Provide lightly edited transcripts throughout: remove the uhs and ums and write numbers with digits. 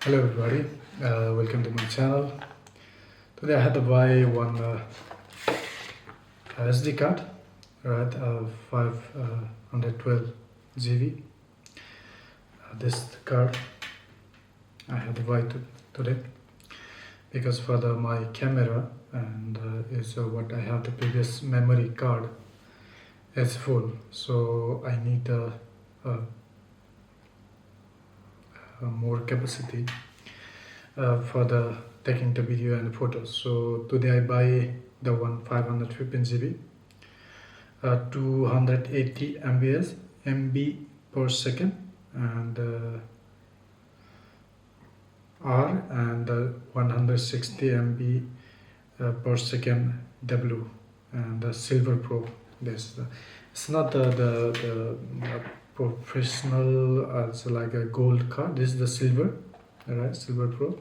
Hello everybody, welcome to my channel. Today I had to buy one SD card, right, 512 GB. This card I had to buy today because for my camera and is what I have the previous memory card is full, so I need more capacity for the taking the video and photos. So today I buy the one 515 GB, 280 MB per second, and R, and 160 MB per second W, and the silverpro. It's not the professional, it's like a gold card. This is the silver, right? silverpro.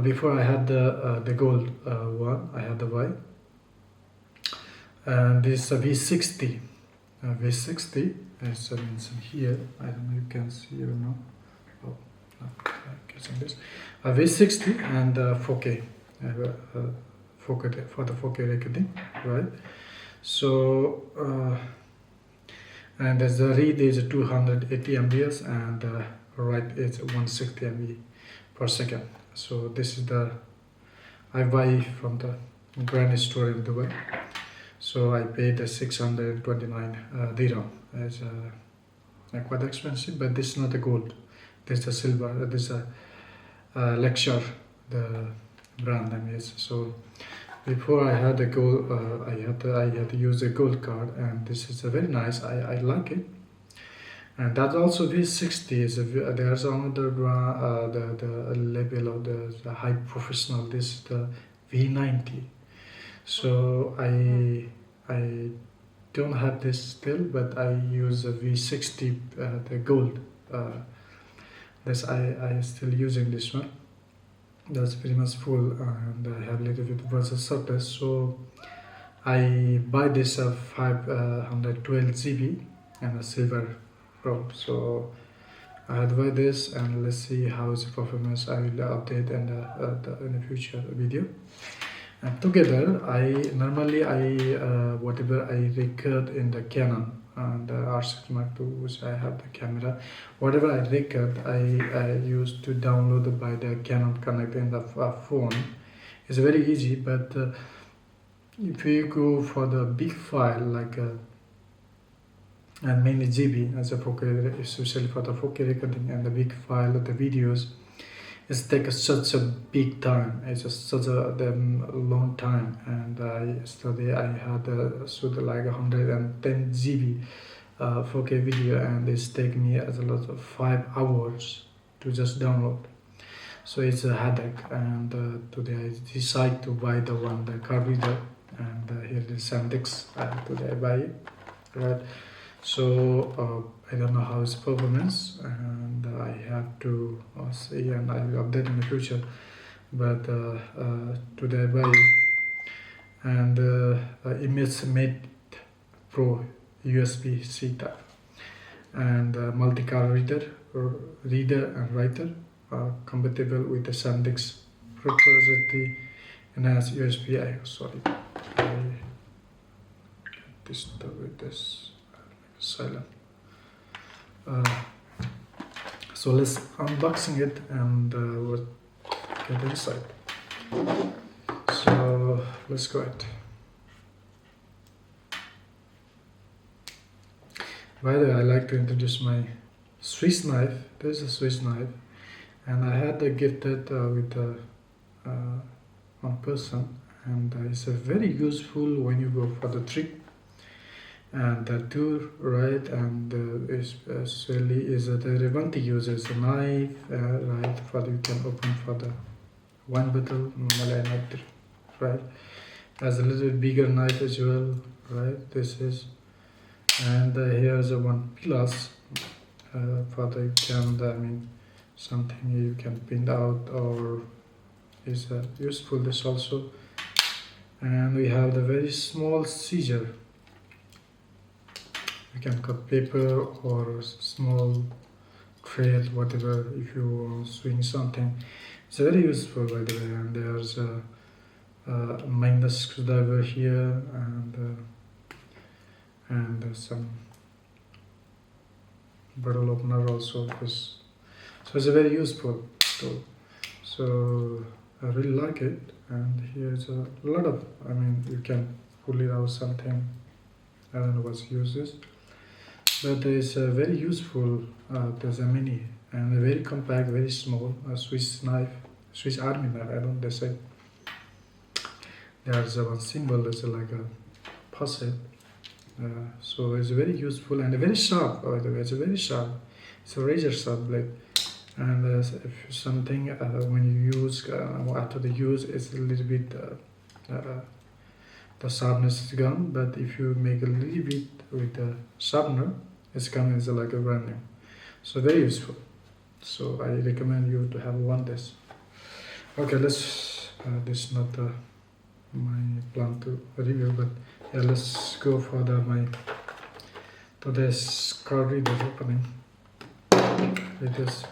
Before I had the gold one, I had the white, and this is a V60. V60 is mentioned here. I don't know if you can see or no. Oh, no, I'm catching this. V60 and 4K. 4K for the 4K recording, right? So and as the read is 280 MB and write is 160 MB per second. So this is the I buy from the grand store in Dubai. So I paid 629 dirham. It's quite expensive, but this is not the gold. This is the silver. This is a lecture, the brand name is. So before I had the gold, I had to use a gold card, and this is a very nice. I like it, and that also V60 is there's another brand, the label of the high professional. This is the V90. So I don't have this still, but I use a V60, the gold. This I still using this one. That's pretty much full, and I have a little bit versus surplus, so I buy this 512 GB and a silver pro. So I had to buy this, and let's see how is the performance. I will update in the future video. And together, normally whatever I record in the Canon and the R6 Mark II, which I have the camera, whatever I record, I used to download it by the Canon Connect in the phone. It's very easy, but if you go for the big file like and mainly GB as a 4K, especially for the 4K recording and the big file of the videos, it takes such a big time. It's just such a long time, and I had like 110 GB 4K video, and it's taken me as a lot of 5 hours to just download. So it's a headache, and today I decide to buy the card reader, and here is SanDisk. Today I buy it, right? So I don't know how it's performance, and I have to see, and I will update in the future. But today I buy it, and image made pro USB-C type, and multi-card reader and writer, compatible with the SanDisk proprietary enhanced USB. Sorry, I disturb with this. Silent. So let's unboxing it and we'll get inside. So let's go ahead. By the way, I like to introduce my Swiss knife. This is a Swiss knife, and I had gifted with one person, and it's very useful when you go for the trip and the tour, right? And especially is that the one to use as a knife, right? For you can open for the one bottle, right? As a little bit bigger knife as well, right? This is, and here's a one plus for the you can something you can print out or is useful. This also, and we have the very small scissor. You can cut paper or small create whatever. If you are doing something, it's very useful, by the way. And there's a minus screwdriver here, and some bottle opener also. So it's a very useful tool. So I really like it. And here's a lot of, I mean, you can pull it out something. I don't know what's uses, but it's a very useful. There's a mini and a very compact, very small Swiss knife, Swiss Army knife. I don't. They say there's one symbol. It's like a puzzle. So it's very useful and very sharp. By the way, it's very sharp. It's a razor sharp blade. And if something when you use after the use, it's a little bit the sharpness is gone. But if you make a little bit with the sharpener, it's coming as like a brand new. So very useful. So I recommend you to have one this. Okay, let's. This is not my plan to review, but yeah, let's go for my today's card reader opening. It is.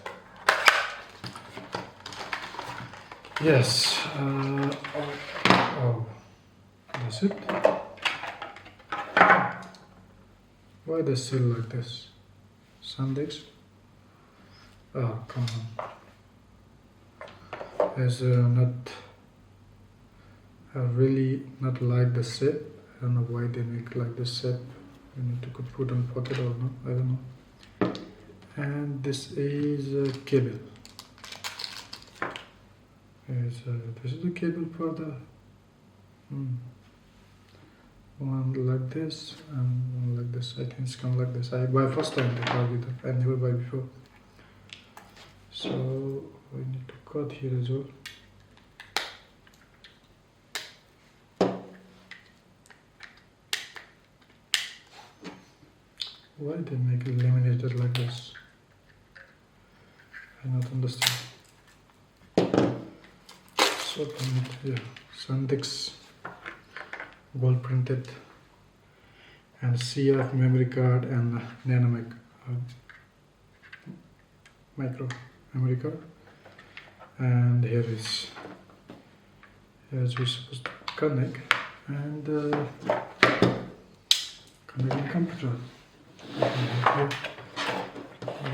Yes. Oh, that's it. Why they still like this? SanDisk. Oh, come on. It's not. I really not like the shape. I don't know why they make like this shape. You need to put on pocket or not. I don't know. And this is a cable. This is the cable for the one like this and one like this. I think it's come like this. I buy first time the car with it. I never buy before. So we need to cut here as well. Why they make it laminated like this? I don't understand. So yeah, SanDisk gold printed and CF memory card and nano micro memory card, and here is we're supposed to connect and connecting computer.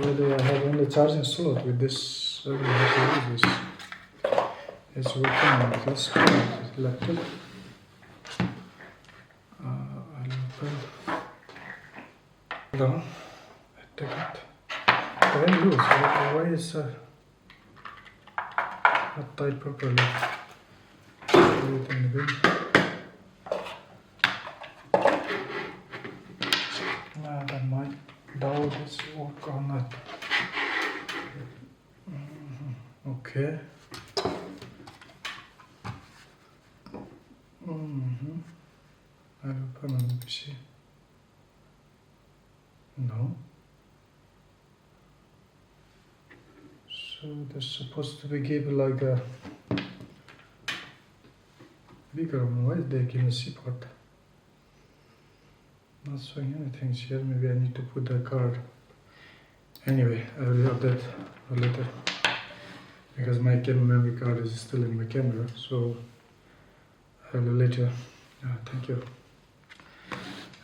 Although I have only charging slot with this, I don't have to use this. It's working on this laptop. I'll open. Hold on. I take it. Very loose. Why is not tied properly? Put it in the bin. That might doubt this work or not. Okay. I open on the PC. No. So there's supposed to be given like a bigger one. Why is they giving a C port? Not showing anything here. Maybe I need to put the card. Anyway, I will have that later because my memory card is still in my camera. So I will later. Thank you.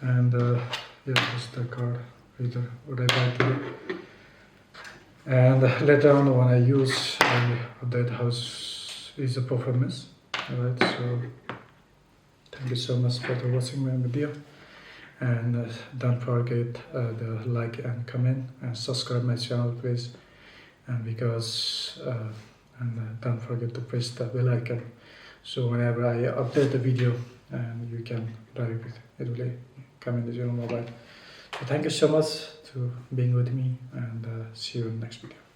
And yeah, this is the card reader what I buy today. And later on when I use, I update how is the performance. Alright, so thank you so much for watching my video. And don't forget the like and comment and subscribe my channel please. And because and don't forget to press the bell icon. So whenever I update the video, and you can directly it will come in your mobile. So thank you so much to being with me, and see you in the next video.